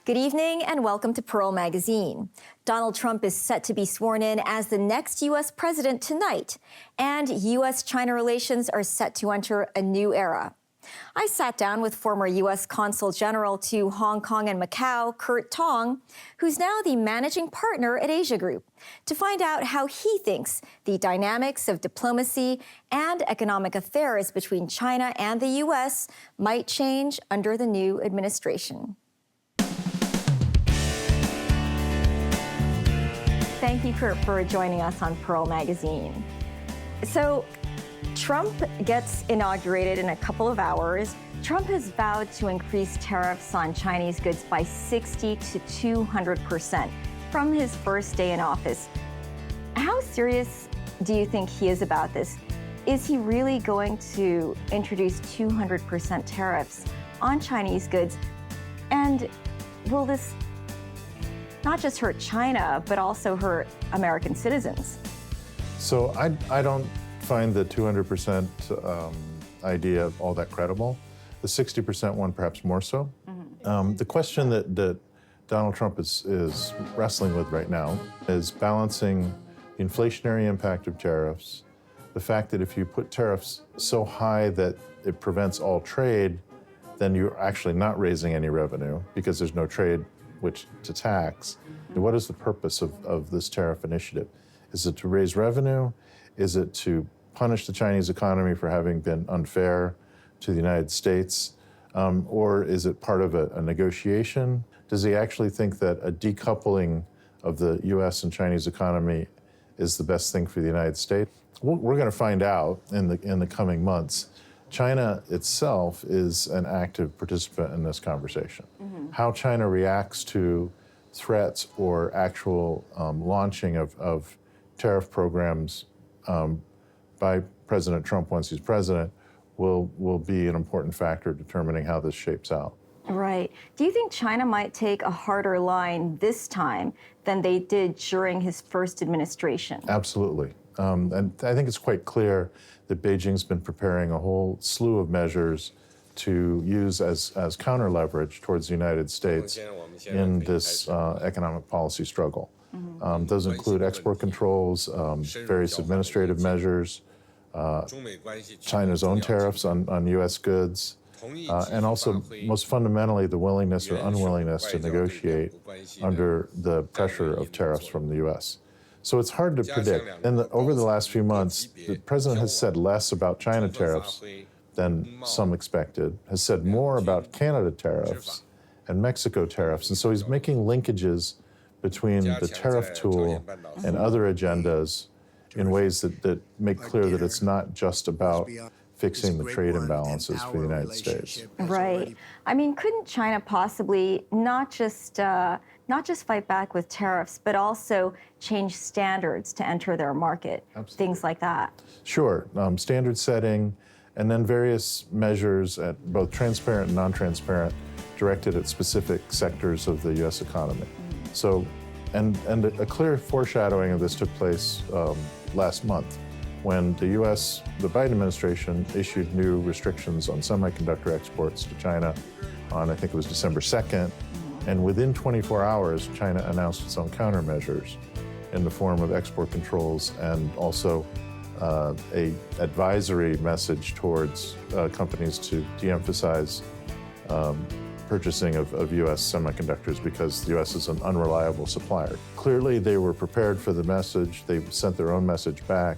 Good evening and welcome to Pearl Magazine. Donald Trump is set to be sworn in as the next U.S. president tonight, and U.S.-China relations are set to enter a new era. I sat down with former U.S. Consul General to Hong Kong and Macau, Kurt Tong, who's now the managing partner at Asia Group, to find out how he thinks the dynamics of diplomacy and economic affairs between China and the U.S. might change under the new administration. Thank you, Kurt, for joining us on Pearl Magazine. So, Trump gets inaugurated in a couple of hours. Trump has vowed to increase tariffs on Chinese goods by 60 to 200% from his first day in office. How serious do you think he is about this? Is he really going to introduce 200% tariffs on Chinese goods? And will this not just hurt China, but also hurt American citizens? So I don't find the 200% idea all that credible. The 60% one, perhaps more so. Mm-hmm. The question that Donald Trump is wrestling with right now is balancing the inflationary impact of tariffs, the fact that if you put tariffs so high that it prevents all trade, then you're actually not raising any revenue because there's no trade which to tax. Mm-hmm. What is the purpose of this tariff initiative? Is it to raise revenue? Is it to punish the Chinese economy for having been unfair to the United States? Or is it part of a negotiation? Does he actually think that a decoupling of the US and Chinese economy is the best thing for the United States? We're going to find out in the coming months. China itself is an active participant in this conversation. Mm-hmm. How China reacts to threats or actual launching of tariff programs by President Trump once he's president will be an important factor determining how this shapes out. Right. Do you think China might take a harder line this time than they did during his first administration? Absolutely. And I think it's quite clear that Beijing's been preparing a whole slew of measures to use as counter leverage towards the United States in this economic policy struggle. Mm-hmm. Those include export controls, various administrative measures, China's own tariffs on U.S. goods, and also, most fundamentally, the willingness or unwillingness to negotiate under the pressure of tariffs from the U.S. So it's hard to predict. Over the last few months, the president has said less about China tariffs than some expected, has said more about Canada tariffs and Mexico tariffs. And so he's making linkages between the tariff tool and other agendas in ways that make clear that it's not just about fixing the trade imbalances for the United States. Right. I mean, couldn't China possibly not just fight back with tariffs, but also change standards to enter their market? Absolutely. Things like that. Sure. Standard setting, and then various measures at both transparent and non-transparent directed at specific sectors of the U.S. economy. So, and a clear foreshadowing of this took place last month when the Biden administration issued new restrictions on semiconductor exports to China on, I think it was December 2nd. And within 24 hours, China announced its own countermeasures in the form of export controls and also a advisory message towards companies to de-emphasize purchasing of U.S. semiconductors because the U.S. is an unreliable supplier. Clearly, they were prepared for the message. They sent their own message back.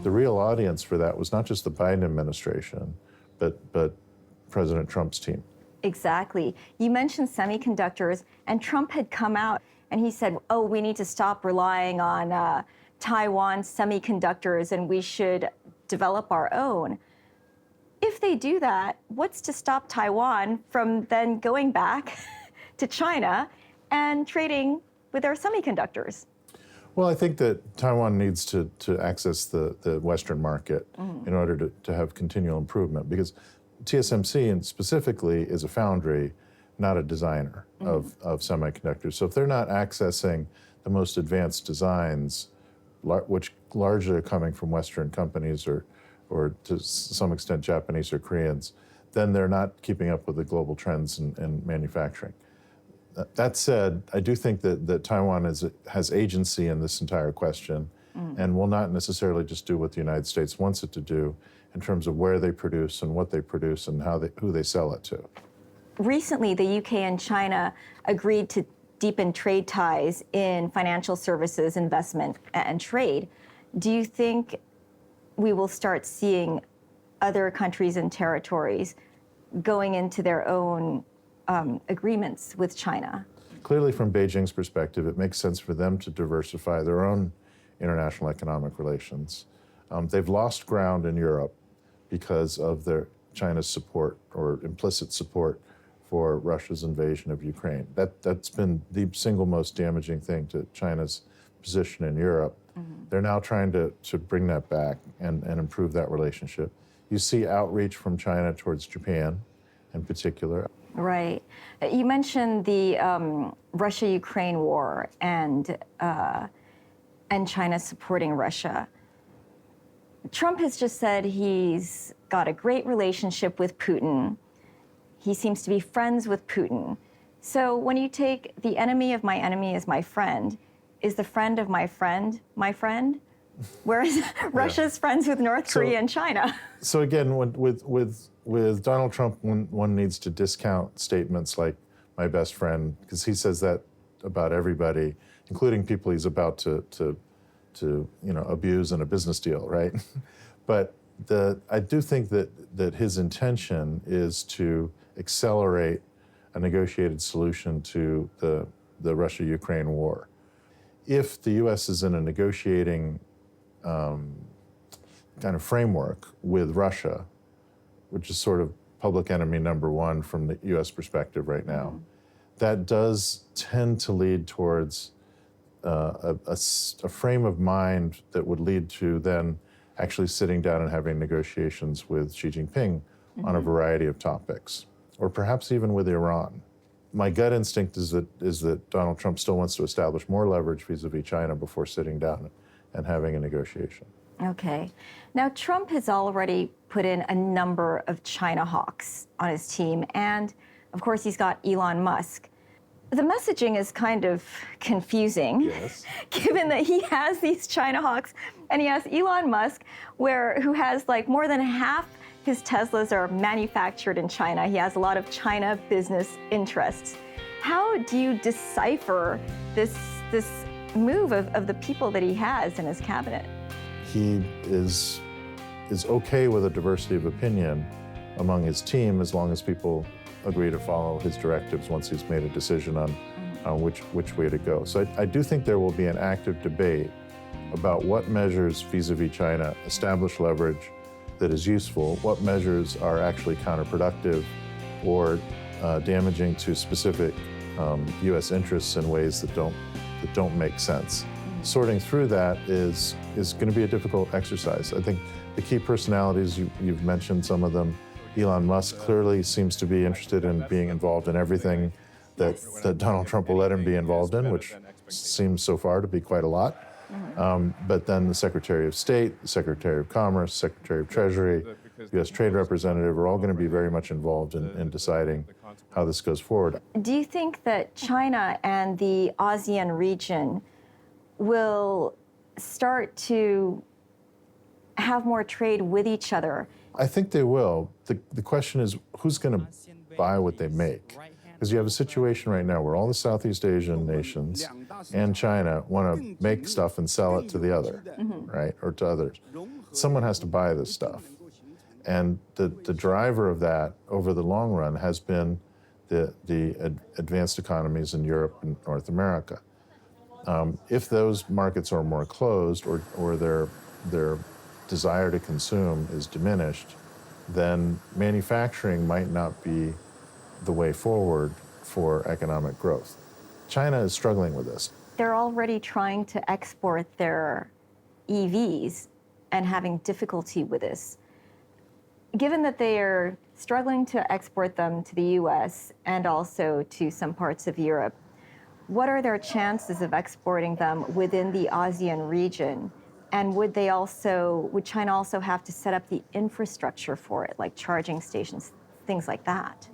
The real audience for that was not just the Biden administration, but President Trump's team. Exactly. You mentioned semiconductors, and Trump had come out and he said, oh, we need to stop relying on Taiwan semiconductors and we should develop our own. If they do that, what's to stop Taiwan from then going back to China and trading with their semiconductors? Well, I think that Taiwan needs to access the Western market in order to have continual improvement, because TSMC and specifically is a foundry, not a designer of semiconductors. So if they're not accessing the most advanced designs, which largely are coming from Western companies or to some extent Japanese or Koreans, then they're not keeping up with the global trends in manufacturing. That said, I do think that Taiwan has agency in this entire question and will not necessarily just do what the United States wants it to do in terms of where they produce and what they produce and who they sell it to. Recently, the UK and China agreed to deepen trade ties in financial services, investment, and trade. Do you think we will start seeing other countries and territories going into their own agreements with China? Clearly, from Beijing's perspective, it makes sense for them to diversify their own international economic relations. They've lost ground in Europe because of China's support or implicit support for Russia's invasion of Ukraine. That's been the single most damaging thing to China's position in Europe. They're now trying to bring that back and improve that relationship. You see outreach from China towards Japan in particular. Right. You mentioned the Russia-Ukraine war and China supporting Russia. Trump has just said he's got a great relationship with Putin. He seems to be friends with Putin. So when you take the enemy of my enemy is my friend, is the friend of my friend my friend? Whereas Russia's friends with North Korea and China. So again, with Donald Trump, one needs to discount statements like my best friend, because he says that about everybody, including people he's about to abuse in a business deal, right? But I do think that his intention is to accelerate a negotiated solution to the Russia-Ukraine war. If the U.S. is in a negotiating kind of framework with Russia, which is sort of public enemy number one from the U.S. perspective right now, that does tend to lead towards a frame of mind that would lead to then actually sitting down and having negotiations with Xi Jinping on a variety of topics, or perhaps even with Iran. My gut instinct is that Donald Trump still wants to establish more leverage vis-a-vis China before sitting down and having a negotiation. Okay. Now, Trump has already put in a number of China hawks on his team, and of course, he's got Elon Musk. The messaging is kind of confusing, given that he has these China hawks, and he has Elon Musk, who has like more than half his Teslas are manufactured in China. He has a lot of China business interests. How do you decipher this move of the people that he has in his cabinet? He is okay with a diversity of opinion among his team as long as people agree to follow his directives once he's made a decision on which way to go. So I do think there will be an active debate about what measures vis-a-vis China establish leverage that is useful, what measures are actually counterproductive or damaging to specific U.S. interests in ways that don't make sense. Sorting through that is going to be a difficult exercise. I think the key personalities, you've mentioned some of them. Elon Musk clearly seems to be interested in being involved in everything that Donald Trump will let him be involved in, which seems so far to be quite a lot. But then the Secretary of State, the Secretary of Commerce, Secretary of Treasury, U.S. Trade Representative are all going to be very much involved in deciding how this goes forward. Do you think that China and the ASEAN region will start to have more trade with each other? I think they will. The question is, who's going to buy what they make? Because you have a situation right now where all the Southeast Asian nations and China want to make stuff and sell it to the other, right, or to others. Someone has to buy this stuff. And the driver of that over the long run has been the advanced economies in Europe and North America. If those markets are more closed or their desire to consume is diminished, then manufacturing might not be the way forward for economic growth. China is struggling with this. They're already trying to export their EVs and having difficulty with this. Given that they are struggling to export them to the US and also to some parts of Europe, what are their chances of exporting them within the ASEAN region? And would China also have to set up the infrastructure for it, like charging stations, things like that.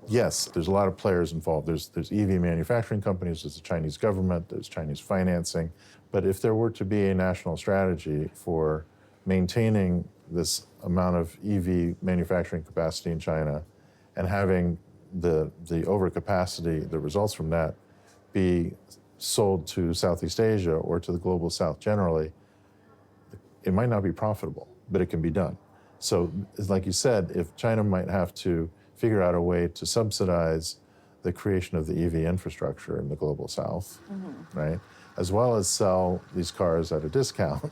Yes, there's a lot of players involved. There's EV manufacturing companies, there's the Chinese government, there's Chinese financing. But if there were to be a national strategy for maintaining this amount of EV manufacturing capacity in China and having the overcapacity, the results from that, be sold to Southeast Asia or to the global South generally, it might not be profitable, but it can be done. So, like you said, if China might have to figure out a way to subsidize the creation of the EV infrastructure in the global South, right, as well as sell these cars at a discount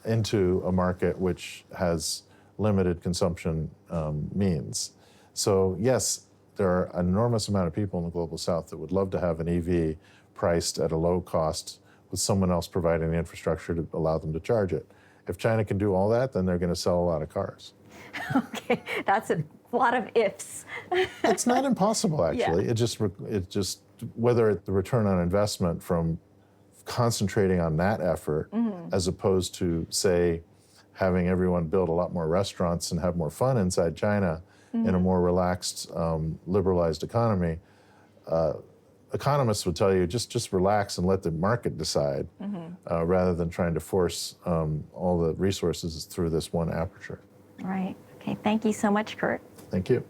into a market which has limited consumption means. So, yes, there are an enormous amount of people in the global South that would love to have an EV priced at a low cost with someone else providing the infrastructure to allow them to charge it. If China can do all that, then they're going to sell a lot of cars. Okay, that's a lot of ifs. It's not impossible, actually. Yeah. It just whether the return on investment from concentrating on that effort as opposed to, say, having everyone build a lot more restaurants and have more fun inside China in a more relaxed, liberalized economy, economists would tell you just relax and let the market decide rather than trying to force all the resources through this one aperture. Right. Okay, thank you so much, Kurt. Thank you.